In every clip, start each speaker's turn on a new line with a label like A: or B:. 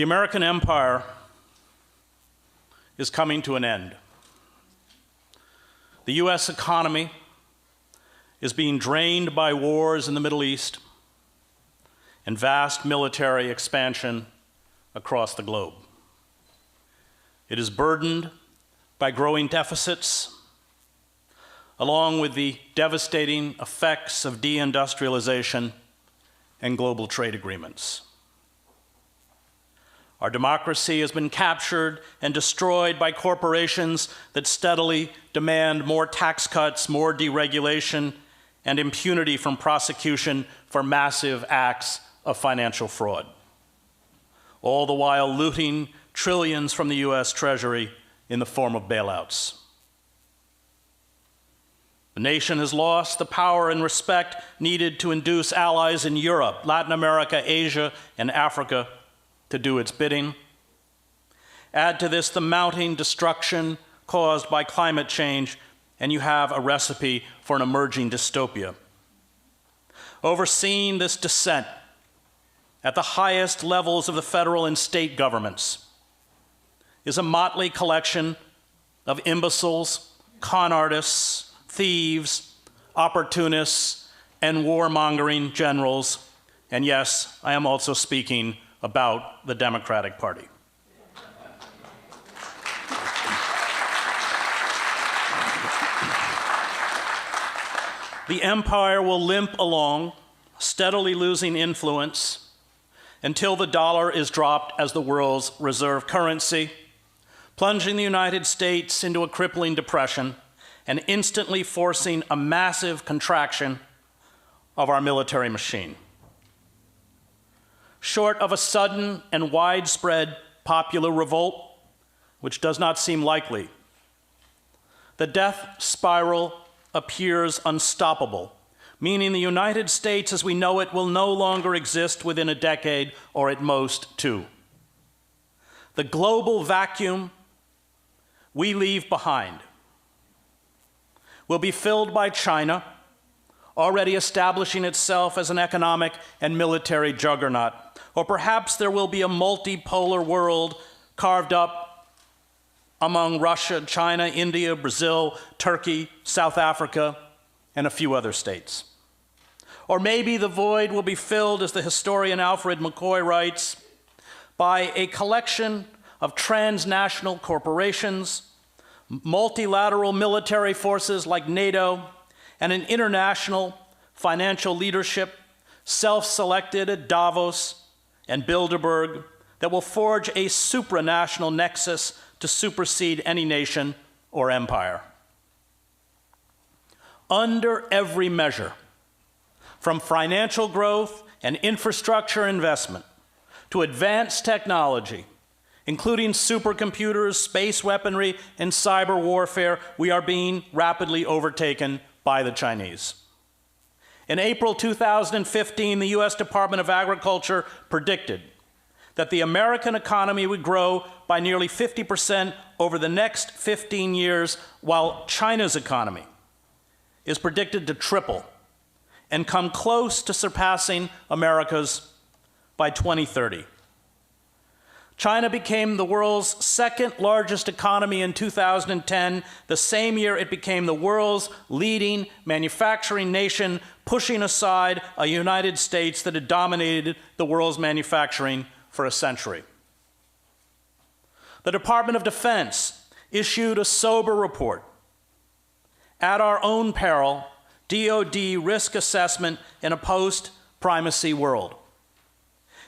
A: The American empire is coming to an end. The US economy is being drained by wars in the Middle East and vast military expansion across the globe. It is burdened by growing deficits, along with the devastating effects of deindustrialization and global trade agreements. Our democracy has been captured and destroyed by corporations that steadily demand more tax cuts, more deregulation, and impunity from prosecution for massive acts of financial fraud, all the while looting trillions from the US Treasury in the form of bailouts. The nation has lost the power and respect needed to induce allies in Europe, Latin America, Asia, and Africa to do its bidding. Add to this the mounting destruction caused by climate change, and you have a recipe for an emerging dystopia. Overseeing this descent at the highest levels of the federal and state governments is a motley collection of imbeciles, con artists, thieves, opportunists, and warmongering generals. And yes, I am also speaking about the Democratic Party. The empire will limp along, steadily losing influence until the dollar is dropped as the world's reserve currency, plunging the United States into a crippling depression and instantly forcing a massive contraction of our military machine. Short of a sudden and widespread popular revolt, which does not seem likely, the death spiral appears unstoppable, meaning the United States as we know it will no longer exist within a decade, or at most two. The global vacuum we leave behind will be filled by China, already establishing itself as an economic and military juggernaut. Or perhaps there will be a multipolar world carved up among Russia, China, India, Brazil, Turkey, South Africa, and a few other states. Or maybe the void will be filled, as the historian Alfred McCoy writes, by a collection of transnational corporations, multilateral military forces like NATO, and an international financial leadership self-selected at Davos and Bilderberg that will forge a supranational nexus to supersede any nation or empire. Under every measure, from financial growth and infrastructure investment to advanced technology, including supercomputers, space weaponry, and cyber warfare, we are being rapidly overtaken by the Chinese. In April 2015, the US Department of Agriculture predicted that the American economy would grow by nearly 50% over the next 15 years, while China's economy is predicted to triple and come close to surpassing America's by 2030. China became the world's second largest economy in 2010, the same year it became the world's leading manufacturing nation, pushing aside a United States that had dominated the world's manufacturing for a century. The Department of Defense issued a sober report. At our own peril, DoD risk assessment in a post-primacy world.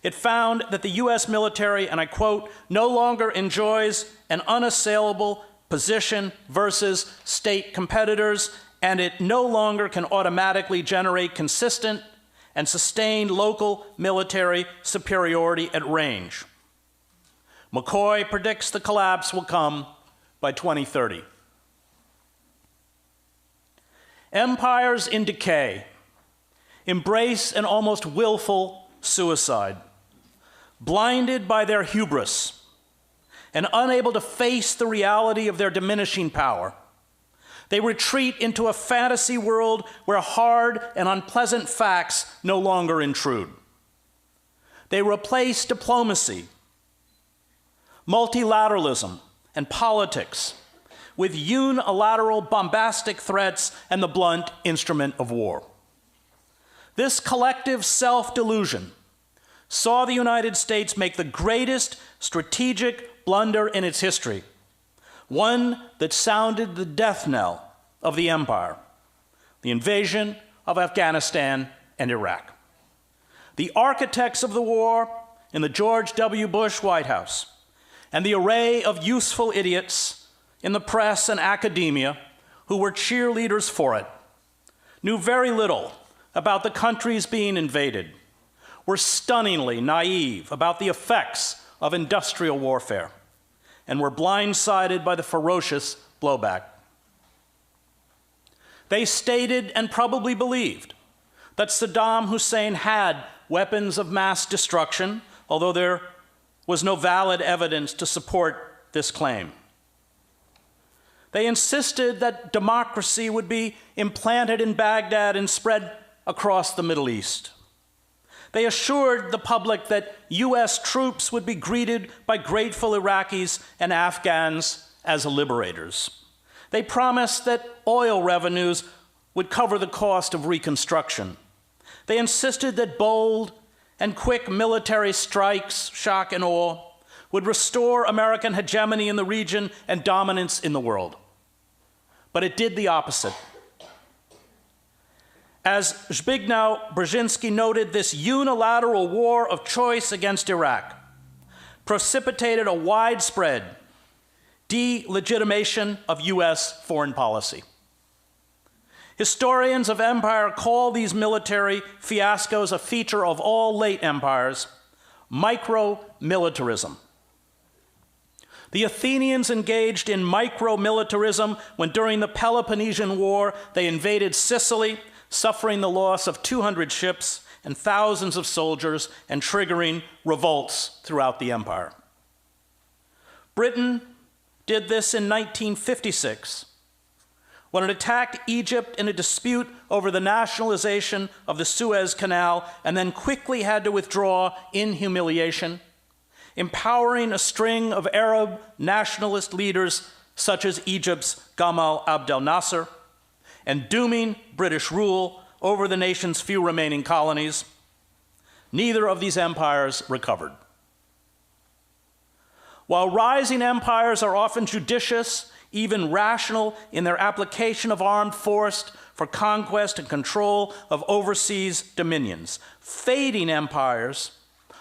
A: It found that the US military, and I quote, no longer enjoys an unassailable position versus state competitors, and it no longer can automatically generate consistent and sustained local military superiority at range. McCoy predicts the collapse will come by 2030. Empires in decay embrace an almost willful suicide, blinded by their hubris and unable to face the reality of their diminishing power. They retreat into a fantasy world where hard and unpleasant facts no longer intrude. They replace diplomacy multilateralism, and politics, with unilateral bombastic threats and the blunt instrument of war. This collective self-delusion saw the United States make the greatest strategic blunder in its history, one that sounded the death knell of the empire, the invasion of Afghanistan and Iraq. The architects of the war in the George W. Bush White House and the array of useful idiots in the press and academia who were cheerleaders for it knew very little about the countries being invaded, were stunningly naive about the effects of industrial warfare, and were blindsided by the ferocious blowback. They stated and probably believed that Saddam Hussein had weapons of mass destruction, although there was no valid evidence to support this claim. They insisted that democracy would be implanted in Baghdad and spread across the Middle East. They assured the public that US troops would be greeted by grateful Iraqis and Afghans as liberators. They promised that oil revenues would cover the cost of reconstruction. They insisted that bold and quick military strikes, shock and awe, would restore American hegemony in the region and dominance in the world. But it did the opposite. As Zbigniew Brzezinski noted, this unilateral war of choice against Iraq precipitated a widespread delegitimation of US foreign policy. Historians of empire call these military fiascos a feature of all late empires, micro-militarism. The Athenians engaged in micro-militarism when during the Peloponnesian War they invaded Sicily, suffering the loss of 200 ships and thousands of soldiers and triggering revolts throughout the empire. Britain did this in 1956 when it attacked Egypt in a dispute over the nationalization of the Suez Canal and then quickly had to withdraw in humiliation, empowering a string of Arab nationalist leaders such as Egypt's Gamal Abdel Nasser, and dooming British rule over the nation's few remaining colonies. Neither of these empires recovered. While rising empires are often judicious, even rational in their application of armed force for conquest and control of overseas dominions, fading empires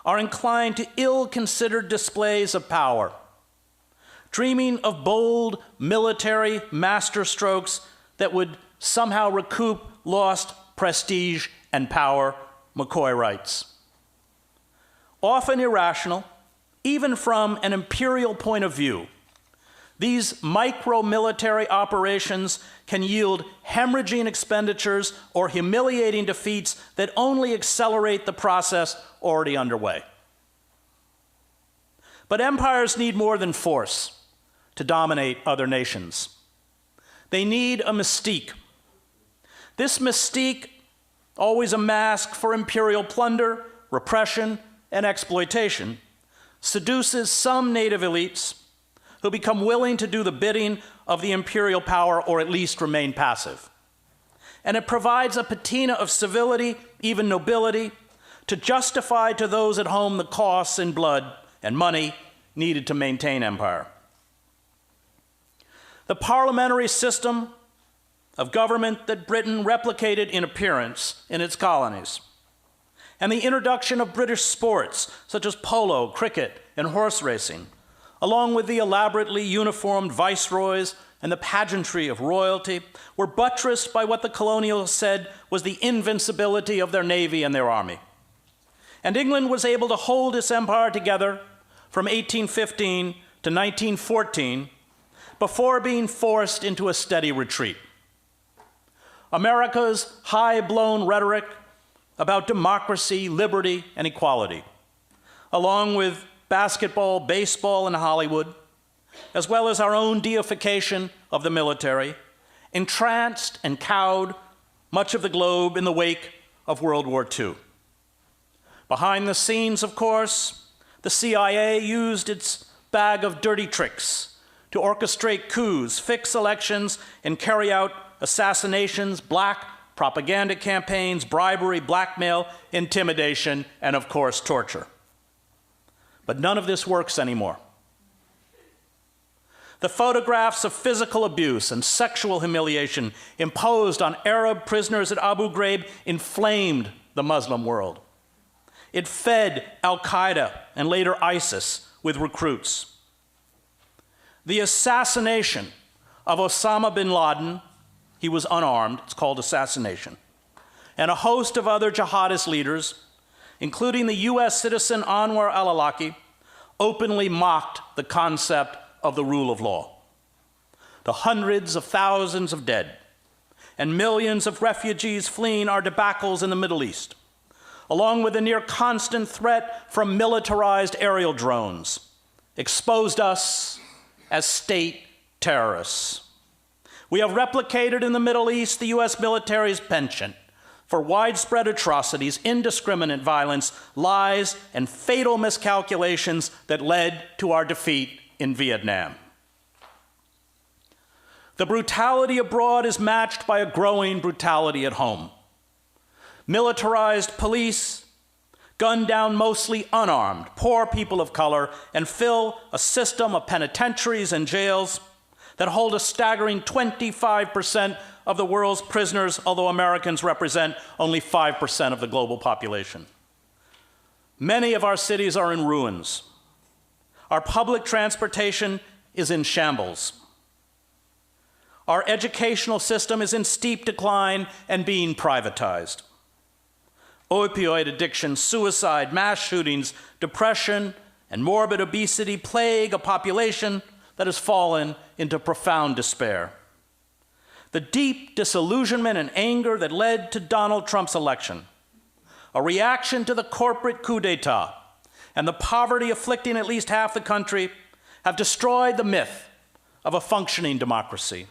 A: are inclined to ill-considered displays of power, dreaming of bold military masterstrokes that would somehow recoup lost prestige and power, McCoy writes. Often irrational, even from an imperial point of view, these micro-military operations can yield hemorrhaging expenditures or humiliating defeats that only accelerate the process already underway. But empires need more than force to dominate other nations. They need a mystique. This mystique, always a mask for imperial plunder, repression, and exploitation, seduces some native elites who become willing to do the bidding of the imperial power or at least remain passive. And it provides a patina of civility, even nobility, to justify to those at home the costs in blood and money needed to maintain empire. The parliamentary system of government that Britain replicated in appearance in its colonies, and the introduction of British sports such as polo, cricket, and horse racing, along with the elaborately uniformed viceroys and the pageantry of royalty, were buttressed by what the colonials said was the invincibility of their navy and their army. And England was able to hold its empire together from 1815 to 1914 before being forced into a steady retreat. America's high-blown rhetoric about democracy, liberty, and equality, along with basketball, baseball, and Hollywood, as well as our own deification of the military, entranced and cowed much of the globe in the wake of World War II. Behind the scenes, of course, the CIA used its bag of dirty tricks to orchestrate coups, fix elections, and carry out assassinations, black propaganda campaigns, bribery, blackmail, intimidation, and of course, torture. But none of this works anymore. The photographs of physical abuse and sexual humiliation imposed on Arab prisoners at Abu Ghraib inflamed the Muslim world. It fed al-Qaeda and later ISIS with recruits. The assassination of Osama bin Laden, he was unarmed, it's called assassination, and a host of other jihadist leaders, including the US citizen Anwar al-Awlaki, openly mocked the concept of the rule of law. The hundreds of thousands of dead and millions of refugees fleeing our debacles in the Middle East, along with a near constant threat from militarized aerial drones, exposed us as state terrorists. We have replicated in the Middle East the US military's penchant for widespread atrocities, indiscriminate violence, lies, and fatal miscalculations that led to our defeat in Vietnam. The brutality abroad is matched by a growing brutality at home. Militarized police gun down mostly unarmed, poor people of color, and fill a system of penitentiaries and jails that hold a staggering 25% of the world's prisoners, although Americans represent only 5% of the global population. Many of our cities are in ruins. Our public transportation is in shambles. Our educational system is in steep decline and being privatized. Opioid addiction, suicide, mass shootings, depression, and morbid obesity plague a population that has fallen into profound despair. The deep disillusionment and anger that led to Donald Trump's election, a reaction to the corporate coup d'etat, and the poverty afflicting at least half the country have destroyed the myth of a functioning democracy.